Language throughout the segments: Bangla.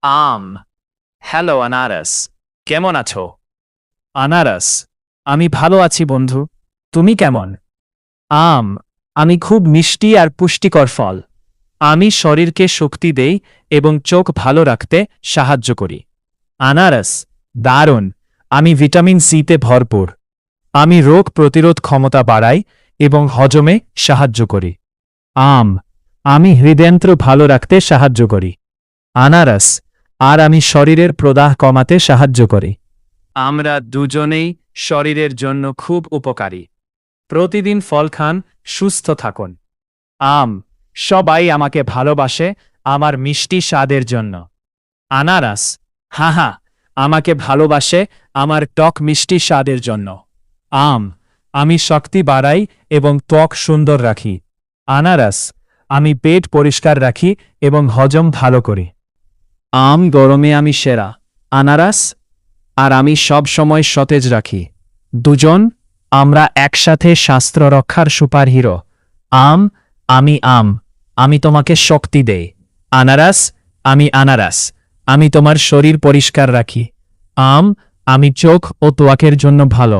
আম। হ্যালো আনারস, কেমন আছো? আনারস, আমি ভালো আছি বন্ধু। তুমি কেমন? আম, আমি খুব মিষ্টি আর পুষ্টিকর ফল। আমি শরীরকে শক্তি দেই এবং চোখ ভালো রাখতে সাহায্য করি। আনারস, দারুণ, আমি ভিটামিন সিতে ভরপুর। আমি রোগ প্রতিরোধ ক্ষমতা বাড়াই এবং হজমে সাহায্য করি। আম, আমি হৃদযন্ত্র ভালো রাখতে সাহায্য করি। আনারস, আর আমি শরীরের প্রদাহ কমাতে সাহায্য করি। আমরা দুজনেই শরীরের জন্য খুব উপকারী। প্রতিদিন ফল খান, সুস্থ থাকুন। আম, সবাই আমাকে ভালোবাসে আমার মিষ্টি স্বাদের জন্য। আনারস, হ্যাঁ, আমাকে ভালোবাসে আমার টক মিষ্টি স্বাদের জন্য। আম, আমি শক্তি বাড়াই এবং ত্বক সুন্দর রাখি। আনারস, আমি পেট পরিষ্কার রাখি এবং হজম ভালো করি। আম, গরমে আমি সেরা। আনারস, আর আমি সব সময় সতেজ রাখি। দুজন, আমরা একসাথে স্বাস্থ্য রক্ষার সুপারহিরো। আম, আমি তোমাকে শক্তি দেই। আনারস, আনারস, আমি তোমার শরীর পরিষ্কার রাখি। আম, আমি চোখ ও ত্বকের জন্য ভালো।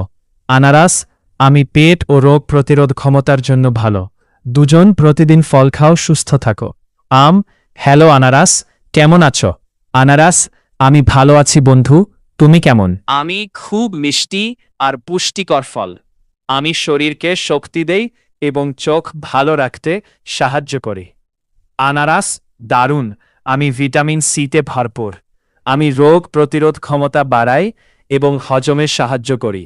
আনারস, আমি পেট ও রোগ প্রতিরোধ ক্ষমতার জন্য ভালো। দুজন প্রতিদিন ফল খাও, সুস্থ থাকো। আম, হ্যালো আনারস, কেমন আছো? আনারস, আমি ভালো আছি বন্ধু, তুমি কেমন? আমি খুব মিষ্টি আর পুষ্টিকর ফল। আমি শরীরকে শক্তি দেই এবং চোখ ভালো রাখতে সাহায্য করি। আনারস, দারুণ, আমি ভিটামিন সিতে ভরপুর। আমি রোগ প্রতিরোধ ক্ষমতা বাড়াই এবং হজমে সাহায্য করি।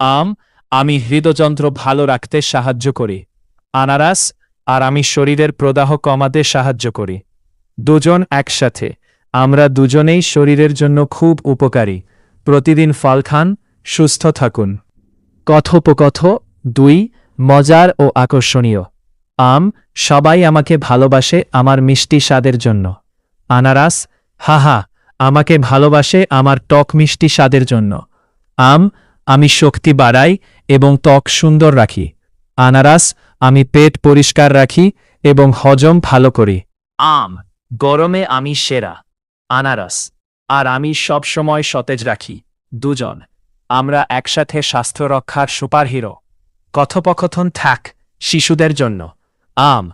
আম, আমি হৃদযন্ত্র ভালো রাখতে সাহায্য করি। আনারস, আর আমি শরীরের প্রদাহ কমাতে সাহায্য করি। দুজন একসাথে, আমরা দুজনেই শরীরের জন্য খুব উপকারী। প্রতিদিন ফল খান, সুস্থ থাকুন। কথোপকথ ২, মজার ও আকর্ষণীয়। আম, সবাই আমাকে ভালোবাসে আমার মিষ্টি স্বাদের জন্য। আনারস, হ্যাঁ, আমাকে ভালোবাসে আমার টক মিষ্টি স্বাদের জন্য। আম, আমি শক্তি বাড়াই এবং ত্বক সুন্দর রাখি। আনারস, আমি পেট পরিষ্কার রাখি এবং হজম ভালো করি। আম, গরমে আমি সেরা। আনারস, আর আমি সব সময় সতেজ রাখি। দুজন, আমরা একসাথে স্বাস্থ্য রক্ষার সুপারহিরো। কথোপকথন থাক শিশুদের জন্য। আম,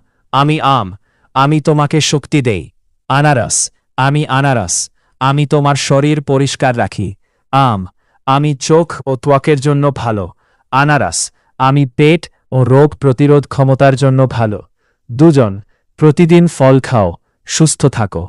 আমি তোমাকে শক্তি দেই। আনারস, আনারস, আমি তোমার শরীর পরিষ্কার রাখি। আম, আমি চোখ ও ত্বকের জন্য ভালো। আনারস, আমি পেট ও রোগ প্রতিরোধ ক্ষমতার জন্য ভালো। দুজন, প্রতিদিন ফল খাও, সুস্থ থাকো।